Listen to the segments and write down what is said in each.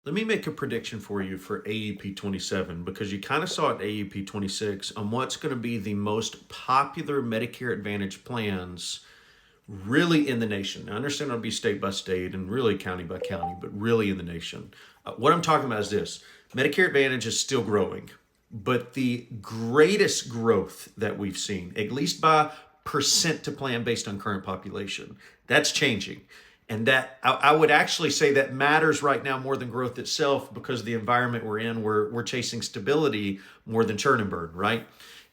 Let me make a prediction for you for AEP 27 because you kind of saw at AEP 26 on what's going to be the most popular Medicare Advantage plans really in the nation. Now, I understand it'll be state by state and really county by county, but really in the nation. What I'm talking about is this: Medicare Advantage is still growing, but the greatest growth that we've seen, at least by percent to plan based on current population, that's changing. And that I would actually say that matters right now more than growth itself because of the environment we're in, we're chasing stability more than churn and burn, right?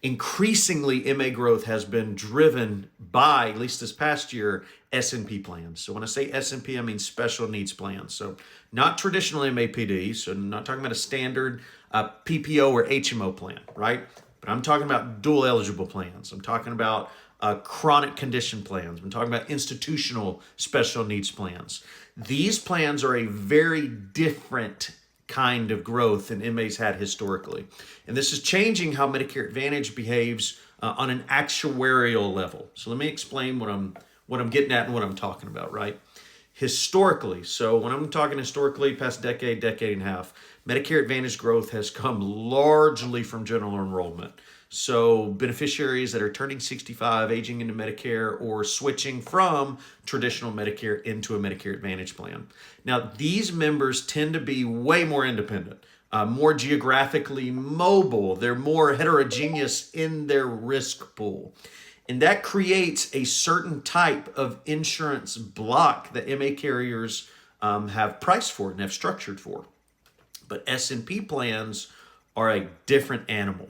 Increasingly, MA growth has been driven by, at least this past year, S&P plans. So when I say S&P, I mean special needs plans. So not traditional MAPD, so I'm not talking about a standard PPO or HMO plan, right? But I'm talking about dual eligible plans. I'm talking about chronic condition plans. I'm talking about institutional special needs plans. These plans are a very different kind of growth than MA's had historically. And this is changing how Medicare Advantage behaves on an actuarial level. So let me explain what I'm getting at and what I'm talking about, right? Historically, so when I'm talking historically, past decade and a half, Medicare Advantage growth has come largely from general enrollment. So beneficiaries that are turning 65, aging into Medicare, or switching from traditional Medicare into a Medicare Advantage plan. Now, these members tend to be way more independent, more geographically mobile. They're more heterogeneous in their risk pool. And that creates a certain type of insurance block that MA carriers have priced for and have structured for. But S&P plans are a different animal.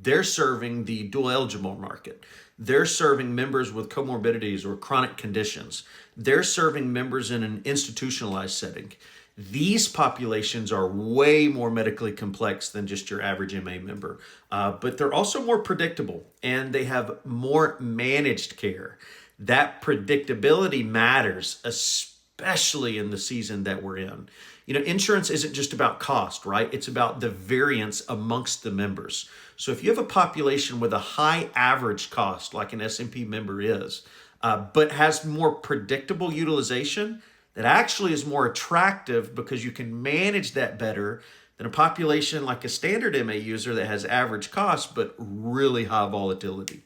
They're serving the dual eligible market. They're serving members with comorbidities or chronic conditions. They're serving members in an institutionalized setting. These populations are way more medically complex than just your average MA member, but they're also more predictable and they have more managed care. That predictability matters, especially in the season that we're in. You know, insurance isn't just about cost, right? It's about the variance amongst the members. So if you have a population with a high average cost, like an S&P member is, but has more predictable utilization, that actually is more attractive because you can manage that better than a population like a standard MA user that has average cost but really high volatility.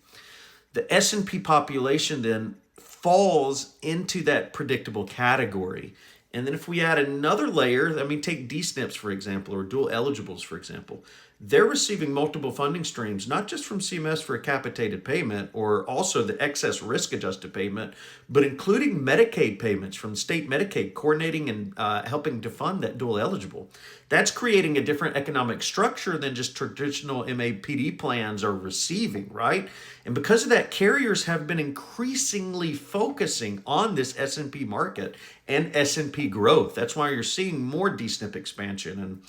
The S&P population then falls into that predictable category. And then if we add another layer, I mean, take D-SNPs, for example, or dual eligibles, for example, they're receiving multiple funding streams, not just from CMS for a capitated payment or also the excess risk adjusted payment, but including Medicaid payments from state Medicaid, coordinating and helping to fund that dual eligible. That's creating a different economic structure than just traditional MAPD plans are receiving, right? And because of that, carriers have been increasingly focusing on this S&P market and S&P growth. That's why you're seeing more D-SNP expansion and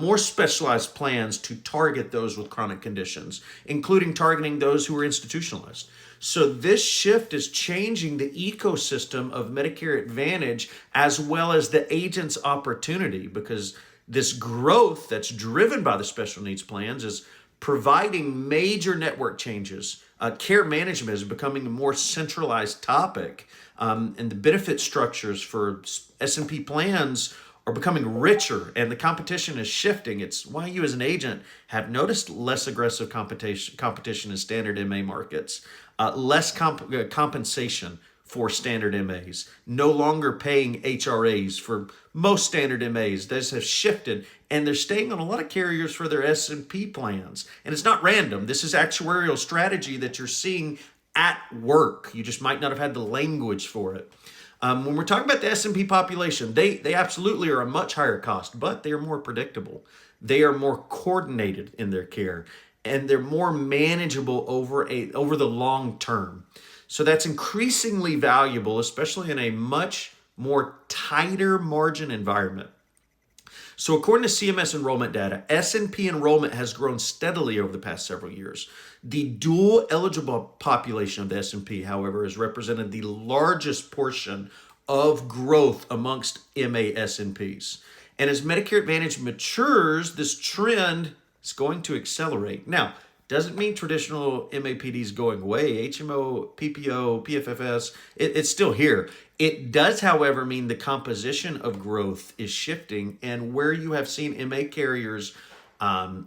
more specialized plans to target those with chronic conditions, including targeting those who are institutionalized. So this shift is changing the ecosystem of Medicare Advantage as well as the agent's opportunity, because this growth that's driven by the special needs plans is providing major network changes. Care management is becoming a more centralized topic, and the benefit structures for S&P plans are becoming richer, and the competition is shifting. It's why you as an agent have noticed less aggressive competition in standard MA markets, less compensation for standard MAs, no longer paying HRAs for most standard MAs. Those have shifted, and they're staying on a lot of carriers for their S&P plans. And it's not random. This is actuarial strategy that you're seeing at work. You just might not have had the language for it. When we're talking about the S&P population, they absolutely are a much higher cost, but they are more predictable. They are more coordinated in their care, and they're more manageable over the long term. So that's increasingly valuable, especially in a much more tighter margin environment. So according to CMS enrollment data, S&P enrollment has grown steadily over the past several years. The dual eligible population of the S&P, however, has represented the largest portion of growth amongst MA S&Ps. And as Medicare Advantage matures, this trend is going to accelerate. Now, Doesn't mean traditional MAPD is going away. HMO, PPO, PFFS, it's still here. It does, however, mean the composition of growth is shifting, and where you have seen MA carriers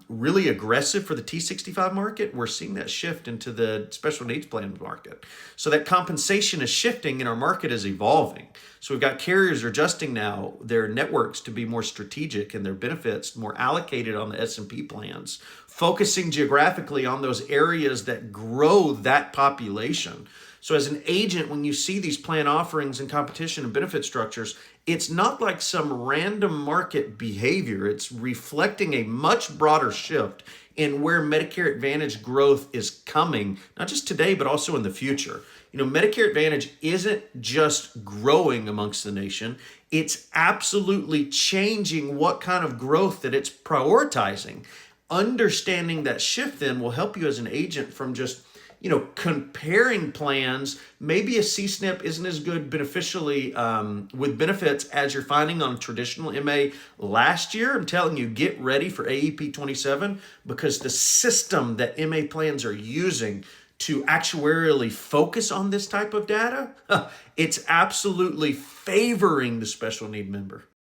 really aggressive for the T65 market, we're seeing that shift into the special needs plan market. So that compensation is shifting and our market is evolving. So we've got carriers adjusting now their networks to be more strategic and their benefits more allocated on the S&P plans, focusing geographically on those areas that grow that population. So as an agent, when you see these plan offerings and competition and benefit structures, it's not like some random market behavior. It's reflecting a much broader shift in where Medicare Advantage growth is coming, not just today, but also in the future. Medicare Advantage isn't just growing amongst the nation. It's absolutely changing what kind of growth that it's prioritizing. Understanding that shift then will help you as an agent from just comparing plans. Maybe a C-SNP isn't as good beneficially with benefits as you're finding on traditional MA last year. I'm telling you, get ready for AEP 27 because the system that MA plans are using to actuarially focus on this type of data, it's absolutely favoring the special need member.